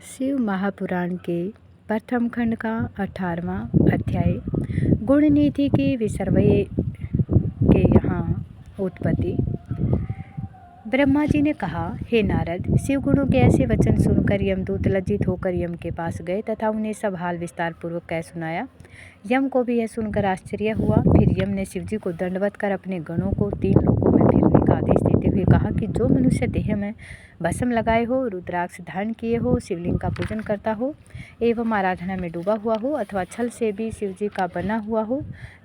शिव महापुराण के प्रथम खंड का 18वां अध्याय गुण निधि की विसर्वय के यहाँ उत्पत्ति। ब्रह्मा जी ने कहा, हे नारद, शिव गुणों के ऐसे वचन सुनकर यमदूत लज्जित होकर यम के पास गए तथा उन्हें सब हाल विस्तार पूर्वक कह सुनाया। यम को भी यह सुनकर आश्चर्य हुआ। फिर यम ने शिवजी को दंडवत कर अपने गणों को 3 लोकों में फिरने का आदेश देते हुए कहा कि जो मनुष्य देह में भस्म लगाए हो, रुद्राक्ष धारण किए हो, शिवलिंग का पूजन करता हो एवं आराधना में डूबा हुआ हो अथवा छल से भी शिवजी का बना हुआ हो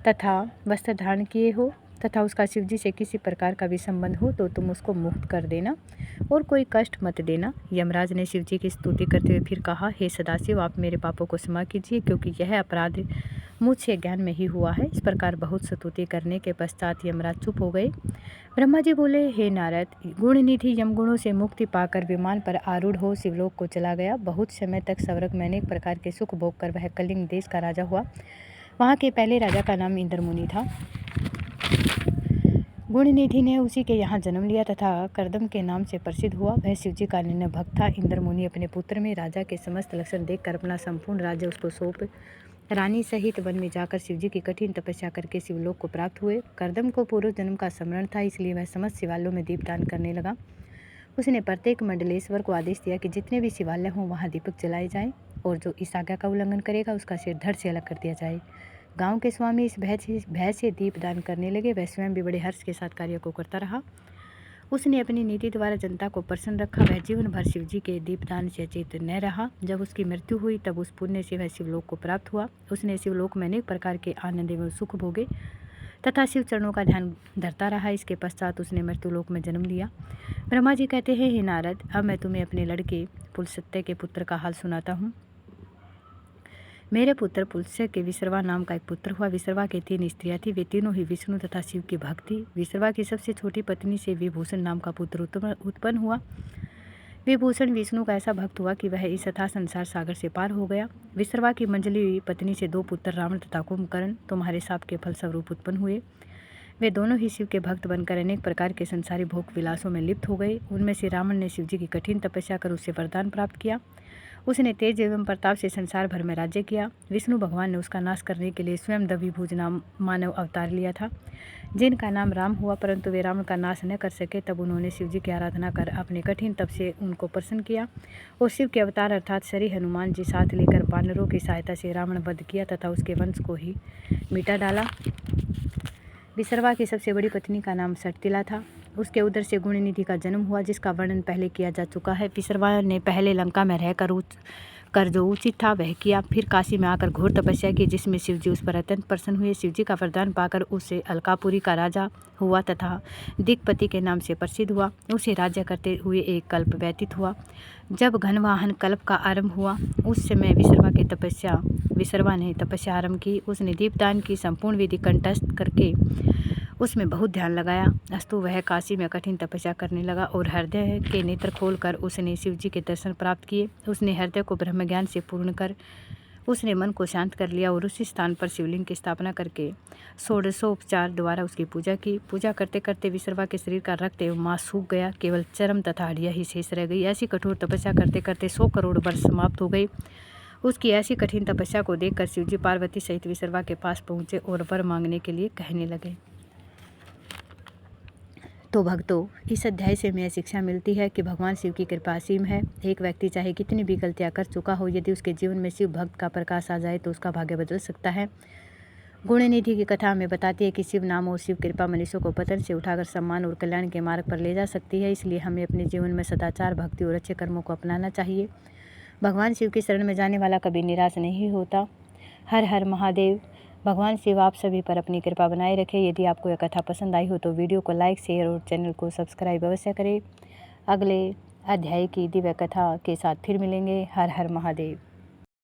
तथा वस्त्र धारण किए हो तथा उसका शिवजी से किसी प्रकार का भी संबंध हो तो तुम उसको मुक्त कर देना और कोई कष्ट मत देना। यमराज ने शिवजी की स्तुति करते हुए फिर कहा, हे सदाशिव, आप मेरे पापों को क्षमा कीजिए, क्योंकि यह अपराध मुझसे ज्ञान में ही हुआ है। इस प्रकार बहुत स्तुति करने के पश्चात यमराज चुप हो गए। ब्रह्मा जी बोले, हे नारद, गुण निधि यमगुणों से मुक्ति पाकर विमान पर आरूढ़ हो शिवलोक को चला गया। बहुत समय तक स्वर्ग में अनेक प्रकार के सुख भोग कर वह कलिंग देश का राजा हुआ। वहाँ के पहले राजा का नाम इंद्र मुनि था। गुण निधि ने उसी के यहाँ जन्म लिया तथा करदम के नाम से प्रसिद्ध हुआ। वह शिवजी का निर्णय भक्त था। इंद्र मुनि अपने पुत्र में राजा के समस्त लक्षण देखकर अपना संपूर्ण राज्य उसको सौंप रानी सहित वन में जाकर शिवजी की कठिन तपस्या करके शिवलोक को प्राप्त हुए। करदम को पूर्व जन्म का स्मरण था, इसलिए वह समस्त शिवालयों में दीपदान करने लगा। उसने प्रत्येक मंडलेश्वर को आदेश दिया कि जितने भी शिवालय हों वहाँ दीपक जलाए जाएं और जो इस आज्ञा का उल्लंघन करेगा उसका सिर धड़ से अलग कर दिया जाए। गांव के स्वामी इस भय से दीपदान करने लगे। वह स्वयं भी बड़े हर्ष के साथ कार्य को करता रहा। उसने अपनी नीति द्वारा जनता को प्रसन्न रखा। वह जीवन भर शिवजी के दीपदान से अचेत न रहा। जब उसकी मृत्यु हुई तब उस पुण्य से वह शिवलोक को प्राप्त हुआ। उसने शिवलोक में अनेक प्रकार के आनंद एवं सुख भोगे तथा शिव चरणों का ध्यान धरता रहा। इसके पश्चात उसने मृत्युलोक में जन्म लिया। ब्रह्मा जी कहते हैं, हे नारद, अब मैं तुम्हें अपने लड़के पुलस्त्य के पुत्र का हाल सुनाता हूँ। मेरे पुत्र पुलस्त्य के विसर्वा नाम का एक पुत्र हुआ। विसर्वा के 3 स्त्रियां थी। वे तीनों ही विष्णु तथा शिव की भक्त थी। विसर्वा की सबसे छोटी पत्नी से विभूषण नाम का पुत्र उत्पन्न हुआ। विभूषण विष्णु का ऐसा भक्त हुआ कि वह इस अथाह संसार सागर से पार हो गया। विसर्वा की मंजली पत्नी से 2 पुत्र रावण तथा कुंभकर्ण तुम्हारे शाप के फलस्वरूप उत्पन्न हुए। वे दोनों ही शिव के भक्त बनकर अनेक प्रकार के संसारी भोग विलासों में लिप्त हो गए। उनमें से रावण ने शिवजी की कठिन तपस्या कर उससे वरदान प्राप्त किया। उसने तेज एवं प्रताप से संसार भर में राज्य किया। विष्णु भगवान ने उसका नाश करने के लिए स्वयं द्विभुज नाम मानव अवतार लिया था, जिनका नाम राम हुआ, परंतु वे रावण का नाश न कर सके। तब उन्होंने शिवजी की आराधना कर अपने कठिन तप से उनको प्रसन्न किया और शिव के अवतार अर्थात श्री हनुमान जी साथ लेकर वानरों की सहायता से रावण वध किया तथा उसके वंश को ही मिटा डाला। विसर्वा की सबसे बड़ी पत्नी का नाम सटतिला था। उसके उदर से गुण निधि का जन्म हुआ, जिसका वर्णन पहले किया जा चुका है। विसर्वा ने पहले लंका में रहकर जो उचित था वह किया। फिर काशी में आकर घोर तपस्या की, जिसमें शिवजी उस पर अत्यंत प्रसन्न हुए। शिवजी का वरदान पाकर उससे अलकापुरी का राजा हुआ तथा दिक्पति के नाम से प्रसिद्ध हुआ। उसे राज्य करते हुए 1 कल्प व्यतीत हुआ। जब घनवाहन कल्प का आरंभ हुआ उस समय विसर्वा ने तपस्या आरंभ की। उसने दीपदान की संपूर्ण विधि कंठस्थ करके उसमें बहुत ध्यान लगाया। अस्तु वह काशी में कठिन तपस्या करने लगा और हृदय के नेत्र खोलकर उसने शिवजी के दर्शन प्राप्त किए। उसने हृदय को ब्रह्म ज्ञान से पूर्ण कर उसने मन को शांत कर लिया और उसी स्थान पर शिवलिंग की स्थापना करके षोडशोपचार द्वारा उसकी पूजा की। पूजा करते करते विसर्वा के शरीर का रक्त एवं मांस सूख गया। केवल चर्म तथा हड्डियाँ ही शेष रह गई। ऐसी कठोर तपस्या करते करते 100 करोड़ वर्ष समाप्त हो गई। उसकी ऐसी कठिन तपस्या को देखकर शिवजी पार्वती सहित विसर्वा के पास पहुँचे और वर मांगने के लिए कहने लगे। तो भक्तों, इस अध्याय से हमें शिक्षा मिलती है कि भगवान शिव की कृपा असीम है। एक व्यक्ति चाहे कितनी भी गलतियाँ कर चुका हो, यदि उसके जीवन में शिव भक्त का प्रकाश आ जाए तो उसका भाग्य बदल सकता है। गुण निधि की कथा हमें बताती है कि शिव नाम और शिव कृपा मनुष्यों को पतन से उठाकर सम्मान और कल्याण के मार्ग पर ले जा सकती है। इसलिए हमें अपने जीवन में सदाचार, भक्ति और अच्छे कर्मों को अपनाना चाहिए। भगवान शिव की शरण में जाने वाला कभी निराश नहीं होता। हर हर महादेव। भगवान शिव आप सभी पर अपनी कृपा बनाए रखें। यदि आपको यह कथा पसंद आई हो तो वीडियो को लाइक, शेयर और चैनल को सब्सक्राइब अवश्य करें। अगले अध्याय की दिव्य कथा के साथ फिर मिलेंगे। हर हर महादेव।